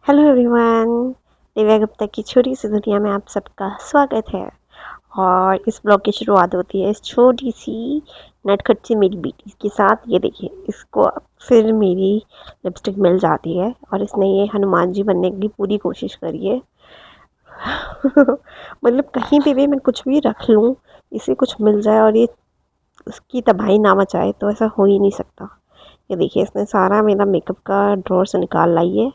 Hello everyone, Divya Gupta की छोटी सी दुनिया में आप सबका स्वागत है। और इस ब्लॉग की शुरुआत होती है इस छोटी सी नटखट सी मेरी बेटी के साथ। ये देखिए, इसको अब फिर मेरी लिपस्टिक मिल जाती है और इसने ये हनुमान जी बनने की पूरी कोशिश करी है। मतलब कहीं पे भी मैं कुछ भी रख लूँ, इसे कुछ मिल जाए और ये उसकी तबाही ना मचाए, तो ऐसा हो ही नहीं सकता। ये देखिए, इसने सारा मेरा मेकअप का ड्रॉर से निकाल लाई है।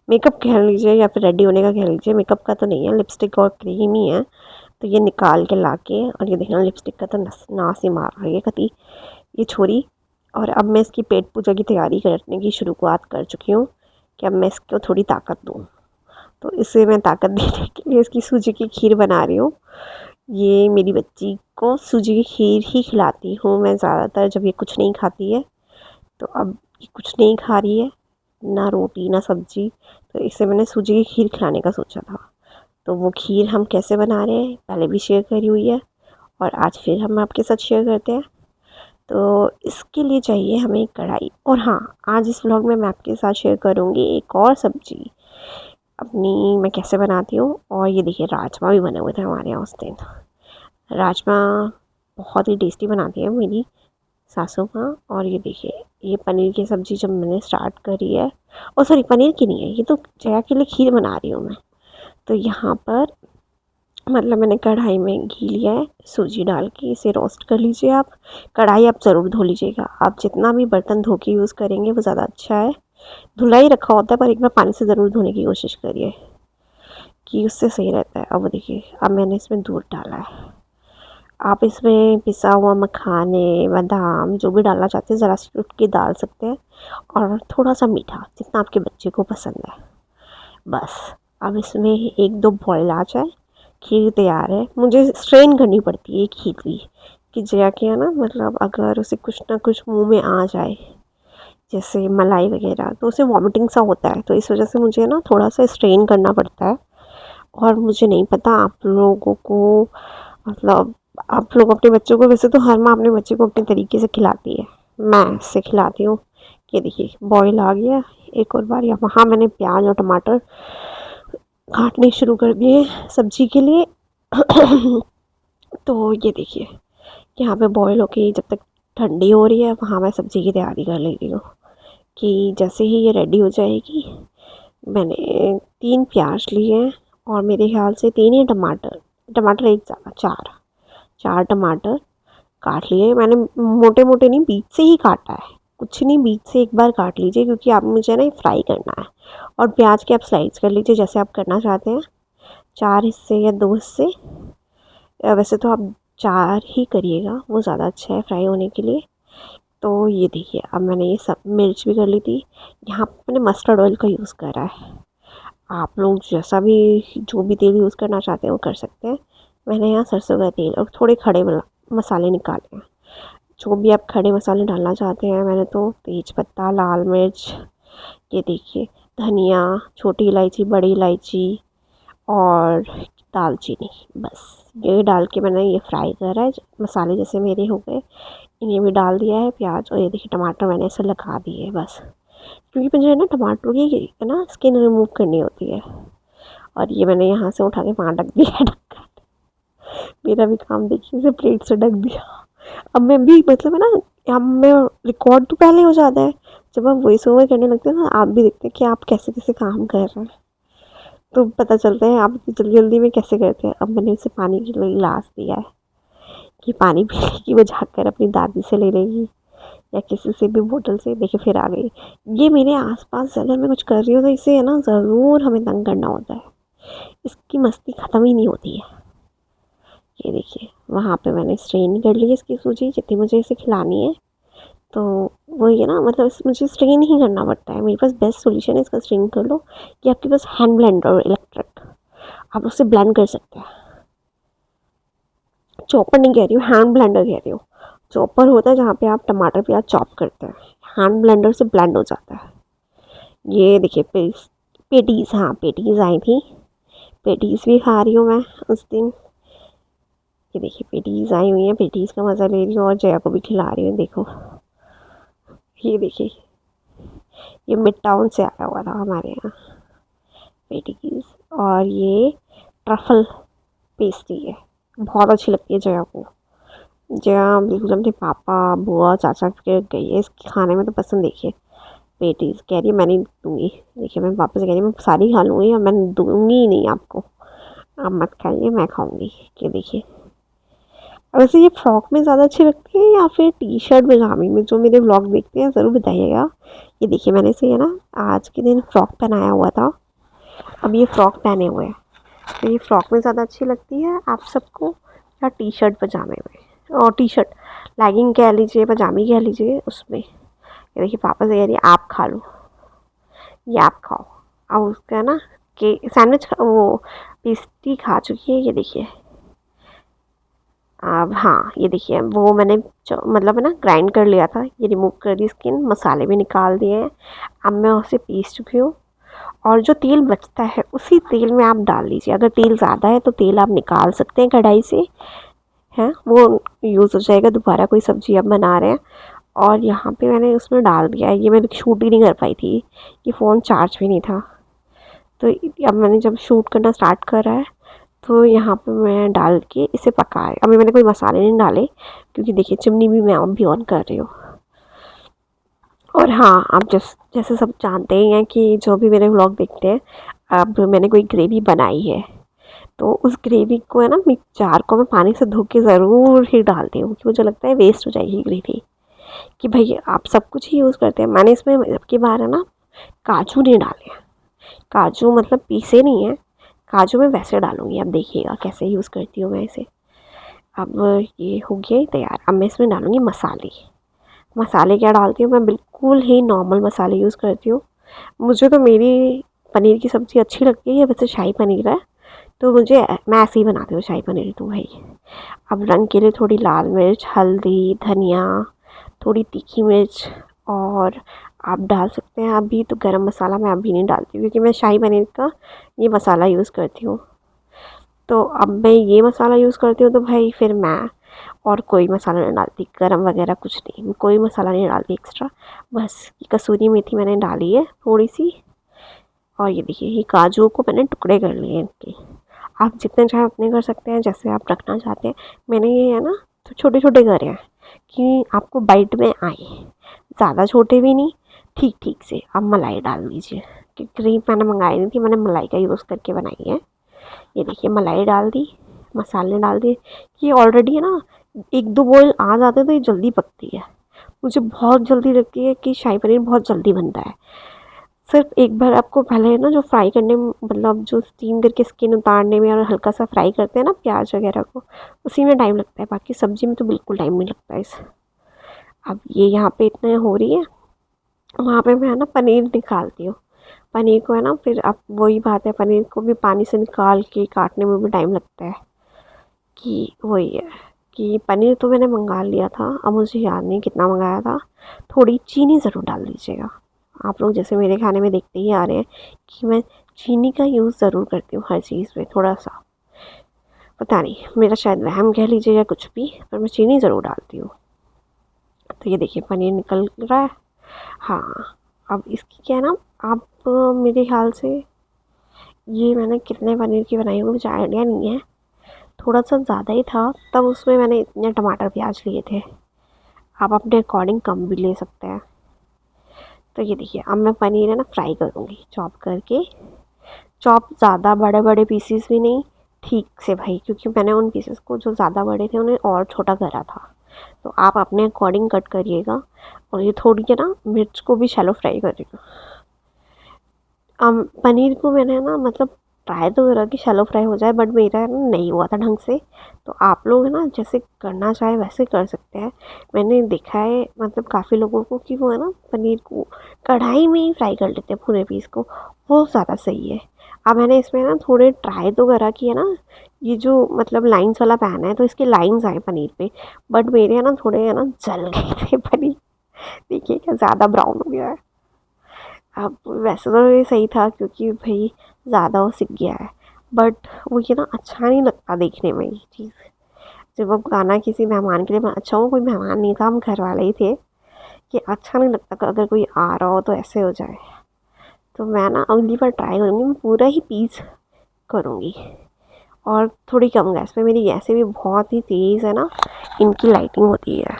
मेकअप कह लीजिए या फिर रेडी होने का कह लीजिए, मेकअप का तो नहीं है, लिपस्टिक और क्रीम ही है। तो ये निकाल के ला के, और ये देखना लिपस्टिक का तो नास ही मार रही है कति ये छोरी। और अब मैं इसकी पेट पूजा की तैयारी करने की शुरुआत कर चुकी हूँ कि अब मैं इसको थोड़ी ताकत दूँ। तो इसे मैं ताकत देने के लिए इसकी सूजी की खीर बना रही हूँ। ये मेरी बच्ची को सूजी की खीर ही खिलाती हूँ मैं ज़्यादातर, जब ये कुछ नहीं खाती है। तो अब ये कुछ नहीं खा रही है, ना रोटी ना सब्जी, तो इसे मैंने सूजी की खीर खिलाने का सोचा था। तो वो खीर हम कैसे बना रहे हैं पहले भी शेयर करी हुई है, और आज फिर हम आपके साथ शेयर करते हैं। तो इसके लिए चाहिए हमें कढ़ाई। और हाँ, आज इस व्लॉग में मैं आपके साथ शेयर करूँगी एक और सब्ज़ी अपनी मैं कैसे बनाती हूँ। और ये देखिए, राजमा भी बने हुए थे हमारे यहाँ उस दिन। राजमा बहुत ही टेस्टी बनाती है मेरी सासू का। और ये देखिए, ये पनीर की सब्ज़ी जब मैंने स्टार्ट करी है, और सॉरी पनीर की नहीं है, ये तो जया के लिए खीर बना रही हूँ मैं। तो यहाँ पर मतलब मैंने कढ़ाई में घी लिया है, सूजी डाल के इसे रोस्ट कर लीजिए आप। कढ़ाई आप ज़रूर धो लीजिएगा, आप जितना भी बर्तन धो के यूज़ करेंगे वो ज़्यादा अच्छा है। धुला ही रखा होता है, पर एक बार पानी से ज़रूर धोने की कोशिश करिए कि उससे सही रहता है। अब देखिए, अब मैंने इसमें दूध डाला है। आप इसमें पिसा हुआ मखाने, बादाम जो भी डालना चाहते हैं ज़रा सी टुटकी के डाल सकते हैं, और थोड़ा सा मीठा जितना आपके बच्चे को पसंद है। बस अब इसमें एक दो बॉयल आ जाए, खीर तैयार है। मुझे स्ट्रेन करनी पड़ती है खीर की, कि जया के है ना, मतलब अगर उसे कुछ ना कुछ मुंह में आ जाए जैसे मलाई वगैरह, तो उसे वॉमिटिंग सा होता है। तो इस वजह से मुझे ना थोड़ा सा स्ट्रेन करना पड़ता है। और मुझे नहीं पता आप लोगों को, मतलब आप लोग अपने बच्चों को, वैसे तो हर माँ अपने बच्चे को अपने तरीके से खिलाती है, मैं इससे खिलाती हूँ। ये देखिए, बॉईल आ गया एक और बार। यहाँ मैंने प्याज और टमाटर काटने शुरू कर दिए सब्जी के लिए। तो ये देखिए, यहाँ पे बॉईल होके जब तक ठंडी हो रही है, वहाँ मैं सब्ज़ी की तैयारी कर ले रही हूँ कि जैसे ही ये रेडी हो जाएगी। मैंने 3 प्याज लिए हैं, और मेरे ख्याल से 3 ही टमाटर, टमाटर एक ज़्यादा, 4 टमाटर काट लिए मैंने। मोटे मोटे नहीं, बीच से ही काटा है। कुछ नहीं, बीच से एक बार काट लीजिए, क्योंकि आप मुझे ना फ्राई करना है। और प्याज के आप स्लाइड्स कर लीजिए जैसे आप करना चाहते हैं, 4 हिस्से या 2 हिस्से। वैसे तो आप 4 ही करिएगा, वो ज़्यादा अच्छा है फ्राई होने के लिए। तो ये देखिए, अब मैंने ये सब मिर्च भी कर ली थी। यहाँ पर मैंने मस्टर्ड ऑयल का यूज़ करा है। आप लोग जैसा भी, जो भी तेल यूज़ करना चाहते हैं वो कर सकते हैं। मैंने यहाँ सरसों का तेल और थोड़े खड़े मसाले निकाले हैं। जो भी आप खड़े मसाले डालना चाहते हैं, मैंने तो तेज पत्ता, लाल मिर्च, ये देखिए, धनिया, छोटी इलायची, बड़ी इलायची और दालचीनी, बस ये डाल के मैंने ये फ्राई करा है। मसाले जैसे मेरे हो गए, इन्हें भी डाल दिया है प्याज। और ये देखिए, टमाटर मैंने इसे लगा दिए बस, क्योंकि मुझे ना टमाटर की है ना स्किन रिमूव करनी होती है। और ये मैंने यहाँ से उठा के वहाँ ढक दिया। मेरा भी काम देखिए, इसे प्लेट से ढक दिया। अब मैं भी, मतलब है ना, अब मैं रिकॉर्ड तो पहले हो जाता है, जब आप वॉइस ओवर करने लगते हैं ना, आप भी देखते हैं कि आप कैसे कैसे काम कर रहे हैं, तो पता चलता है आप जल्दी जल्दी में कैसे करते हैं। अब मैंने उसे पानी की गिलास दिया है कि पानी पी लेगी, वो झाँक अपनी दादी से ले लेगी या किसी से भी बोतल से। देखिए, फिर आ गई। ये मेरे आसपास अगर मैं कुछ कर रही हूँ तो इसे है ना ज़रूर हमें तंग करना होता है, इसकी मस्ती ख़त्म ही नहीं होती है। ये देखिए, वहाँ पे मैंने स्ट्रेन कर ली इसकी सूजी जितनी मुझे इसे खिलानी है। तो वो ये ना, मतलब मुझे स्ट्रेन ही करना पड़ता है। मेरे पास बेस्ट सॉल्यूशन है इसका, स्ट्रेन कर लो। कि आपके पास हैंड ब्लेंडर और इलेक्ट्रिक, आप उससे ब्लेंड कर सकते हैं। चॉपर नहीं कह रही हूँ, हैंड ब्लेंडर कह रही हूँ। चॉपर होता है जहाँ पे आप टमाटर प्याज चॉप करते हैं, हैंड ब्लेंडर से ब्लेंड हो जाता है। ये देखिए, पेटीज़, हाँ पेटीज़ आई थी, पेटीज़ भी खा रही हूँ मैं उस दिन। ये देखिए, पेटीज़ आई हुई हैं, पेटीज़ का मज़ा ले रही हूँ और जया को भी खिला रही हूँ। देखो, ये देखिए, ये मिड टाउन से आया हुआ था हमारे यहाँ। पेटीज, और ये ट्रफल पेस्ट्री है, बहुत अच्छी लगती है जया को। जया बिल्कुल अपने पापा बुआ चाचा के गई है इसके खाने में तो पसंद। देखिए पेटीज कह रही है मैं नहीं दूँगी। देखिए मैं पापा से कह रही मैं सारी खा लूँगी और मैं दूँगी ही नहीं आपको, आप मत खाइए मैं खाऊँगी। ये देखिए, वैसे ये फ्रॉक में ज़्यादा अच्छी लगती है या फिर टी शर्ट पजामे में? जो मेरे व्लॉग देखते हैं ज़रूर बताइएगा। ये देखिए मैंने इसे है ना आज के दिन फ्रॉक पहनाया हुआ था, अब ये फ्रॉक पहने हुए हैं। तो ये फ्रॉक में ज़्यादा अच्छी लगती है आप सबको या टी शर्ट पजामे में? और टी शर्ट लेगिंग कह लीजिए पजामी कह लीजिए उसमें। ये देखिए पापा से कह रही है आप खा लो, ये आप खाओ। अब उसका है ना कि सैंडविच वो पेस्ट्री खा चुकी है। ये देखिए अब हाँ ये देखिए वो मैंने मतलब है ना ग्राइंड कर लिया था, ये रिमूव कर दी स्किन, मसाले भी निकाल दिए हैं। अब मैं उसे पीस चुकी हूँ और जो तेल बचता है उसी तेल में आप डाल लीजिए। अगर तेल ज़्यादा है तो तेल आप निकाल सकते हैं कढ़ाई से, है वो यूज़ हो जाएगा दोबारा कोई सब्ज़ी आप बना रहे हैं। और यहाँ पे मैंने उसमें डाल दिया है, ये मैं शूट ही नहीं कर पाई थी, ये फ़ोन चार्ज भी नहीं था। तो अब मैंने जब शूट करना स्टार्ट करा है तो यहाँ पे मैं डाल के इसे पकाए। अभी मैंने कोई मसाले नहीं डाले क्योंकि देखिए चिमनी भी मैं अभी ऑन कर रही हूँ। और हाँ आप जैसे सब जानते ही हैं कि जो भी मेरे व्लॉग देखते हैं, अब मैंने कोई ग्रेवी बनाई है तो उस ग्रेवी को है ना जार को मैं पानी से धो के ज़रूर ही डालती हूँ क्योंकि मुझे लगता है वेस्ट हो जाएगी ग्रेवी। कि भाई आप सब कुछ ही यूज़ करते हैं, मैंने इसमें अब की बार है ना काजू नहीं डाले हैं। काजू मतलब पीसे नहीं है, काजू मैं वैसे डालूँगी, अब देखिएगा कैसे यूज़ करती हूँ मैं इसे। अब ये हो गया तैयार, अब मैं इसमें डालूँगी मसाले। मसाले क्या डालती हूँ मैं, बिल्कुल ही नॉर्मल मसाले यूज़ करती हूँ। मुझे तो मेरी पनीर की सब्ज़ी अच्छी लगती है, वैसे शाही पनीर है तो मैं ऐसे ही बनाती हूँ शाही पनीर तो भाई। अब रंग के लिए थोड़ी लाल मिर्च, हल्दी, धनिया, थोड़ी तीखी मिर्च, और आप डाल सकते हैं अभी तो गरम मसाला मैं अभी नहीं डालती क्योंकि मैं शाही पनीर का ये मसाला यूज़ करती हूँ। तो अब मैं ये मसाला यूज़ करती हूँ तो भाई फिर मैं और कोई मसाला नहीं डालती, गरम वगैरह कुछ नहीं, कोई मसाला नहीं डालती एक्स्ट्रा। बस ये कसूरी मेथी मैंने डाली है थोड़ी सी, और ये देखिए ये काजू को मैंने टुकड़े कर लिए हैं इनके। आप जितने चाहे उतने कर सकते हैं जैसे आप रखना चाहते हैं। मैंने ये है ना तो छोटे छोटे करे हैं कि आपको बाइट में आए, ज़्यादा छोटे भी नहीं, ठीक ठीक से। अब मलाई डाल दीजिए कि क्रीम मैंने मंगाई नहीं थी, मैंने मलाई का यूज़ करके बनाई है। ये देखिए मलाई डाल दी, मसाले डाल दिए। ये ऑलरेडी है ना एक दो बॉयल आ जाते हैं तो ये जल्दी पकती है। मुझे बहुत जल्दी लगती है कि शाही पनीर बहुत जल्दी बनता है। सिर्फ एक बार आपको पहले ना जो फ्राई करने में मतलब जो स्टीम करके स्किन उतारने में और हल्का सा फ्राई करते हैं ना प्याज वगैरह को, उसी में टाइम लगता है, बाकी सब्ज़ी में तो बिल्कुल टाइम नहीं लगता है इस। अब ये यहाँ पे इतने हो रही है, वहाँ पे मैं है ना पनीर निकालती हूँ। पनीर को है ना फिर अब वही बात है, पनीर को भी पानी से निकाल के काटने में भी टाइम लगता है। कि वही है कि पनीर तो मैंने मंगा लिया था, अब मुझे याद नहीं कितना मंगाया था। थोड़ी चीनी ज़रूर डाल दीजिएगा। आप लोग जैसे मेरे खाने में देखते ही आ रहे हैं कि मैं चीनी का यूज़ ज़रूर करती हूँ हर चीज़ में थोड़ा सा। पता नहीं मेरा शायद वहम कह लीजिए या कुछ भी, पर मैं चीनी ज़रूर डालती हूँ। तो ये देखिए पनीर निकल रहा है। हाँ अब इसकी क्या है ना, आप मेरे ख्याल से ये मैंने कितने पनीर की बनाई होगी मुझे आइडिया नहीं है, थोड़ा सा ज़्यादा ही था तब उसमें मैंने इतने टमाटर प्याज लिए थे। आप अपने अकॉर्डिंग कम भी ले सकते हैं। तो ये देखिए अब मैं पनीर है ना फ्राई करूँगी चॉप करके। चॉप ज़्यादा बड़े बड़े पीसीस भी नहीं, ठीक से भाई, क्योंकि मैंने उन पीसेस को जो ज़्यादा बड़े थे उन्हें और छोटा करा था। तो आप अपने अकॉर्डिंग कट करिएगा। और ये थोड़ी है ना मिर्च को भी शैलो फ्राई करिएगा। पनीर को मैंने ना मतलब ट्राई तो करा कि शैलो फ्राई हो जाए, बट मेरा है ना नहीं हुआ था ढंग से। तो आप लोग है ना जैसे करना चाहे वैसे कर सकते हैं। मैंने देखा है मतलब काफ़ी लोगों को कि वो है ना पनीर को कढ़ाई में ही फ्राई कर लेते हैं पूरे पीस को, वो ज़्यादा सही है। अब मैंने इसमें ना थोड़े ट्राई तो करा कि है ना ये जो मतलब लाइंस वाला पैन है तो इसके लाइंस आए पनीर पे, बट मेरे है ना थोड़े है ना जल गए थे पनीर। देखिए क्या ज़्यादा ब्राउन हो गया है। अब वैसे तो ये सही था क्योंकि भाई ज़्यादा वो सिक गया है, बट वो ये ना अच्छा नहीं लगता देखने में ये चीज़। जब वो गाना किसी मेहमान के लिए अच्छा हो, कोई मेहमान नहीं था हम घर वाले ही थे, कि अच्छा नहीं लगता कि अगर कोई आ रहा हो तो ऐसे हो जाए। तो मैं ना अगली बार ट्राई करूँगी, मैं पूरा ही पीस करूँगी। और थोड़ी कम गैस पे, मेरी गैसें भी बहुत ही तेज़ है ना, इनकी लाइटिंग होती है।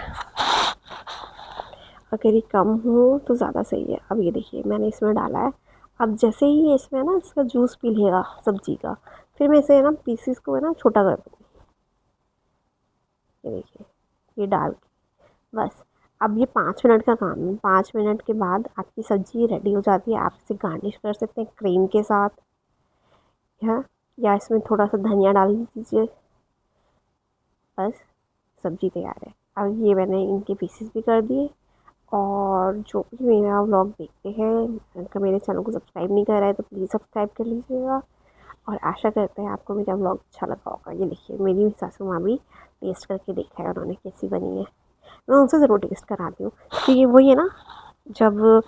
अगर ये कम हो तो ज़्यादा सही है। अब ये देखिए मैंने इसमें डाला है। अब जैसे ही ये इसमें ना इसका जूस पी लेगा सब्ज़ी का, फिर मैं इसे ना पीसीस को है ना छोटा कर दूँगी। ये देखिए, ये डाल के बस। अब ये 5 मिनट का काम है। 5 मिनट के बाद आपकी सब्ज़ी रेडी हो जाती है। आप इसे गार्निश कर सकते हैं क्रीम के साथ, है, या इसमें थोड़ा सा धनिया डाल दीजिए। बस सब्ज़ी तैयार है। अब ये मैंने इनके पीसेस भी कर दिए। और जो भी मेरा व्लॉग देखते हैं, अगर मेरे चैनल को सब्सक्राइब नहीं करा है तो प्लीज़ सब्सक्राइब कर लीजिएगा। और आशा करते हैं आपको मेरा व्लॉग अच्छा लगा होगा। ये देखिए मेरी सासू माँ भी टेस्ट करके देखा है उन्होंने कैसी बनी है। मैं उनसे ज़रूर टेस्ट कराती हूँ, क्योंकि ये वही है ना, जब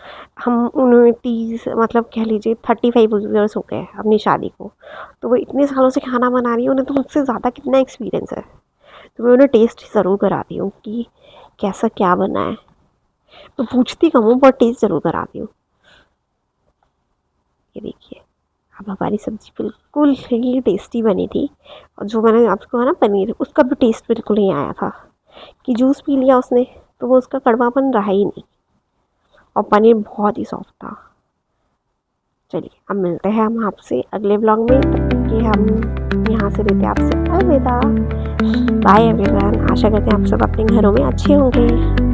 हम उन्होंने 30 मतलब कह लीजिए 35 ईयर्स हो गए हैं अपनी शादी को, तो वो इतने सालों से खाना बना रही है, उन्हें तो मुझसे ज़्यादा कितना एक्सपीरियंस है। तो मैं उन्हें टेस्ट ज़रूर कराती हूँ कि कैसा क्या बना है। तो पूछती कम हूँ, पर टेस्ट ज़रूर कराती हूँ। ये देखिए अब हमारी सब्ज़ी बिल्कुल ही टेस्टी बनी थी। और जो मैंने आपको है ना पनीर, उसका भी टेस्ट बिल्कुल नहीं आया था, कि जूस पी लिया उसने तो वो उसका कड़वापन रहा ही नहीं। और पनीर बहुत ही सॉफ्ट था। चलिए अब मिलते हैं हम आपसे अगले व्लॉग में। तब तक के हम यहाँ से देते हैं आपसे अलविदा। Bye everyone. आशा करते हैं आप सब अपने घरों में अच्छे होंगे।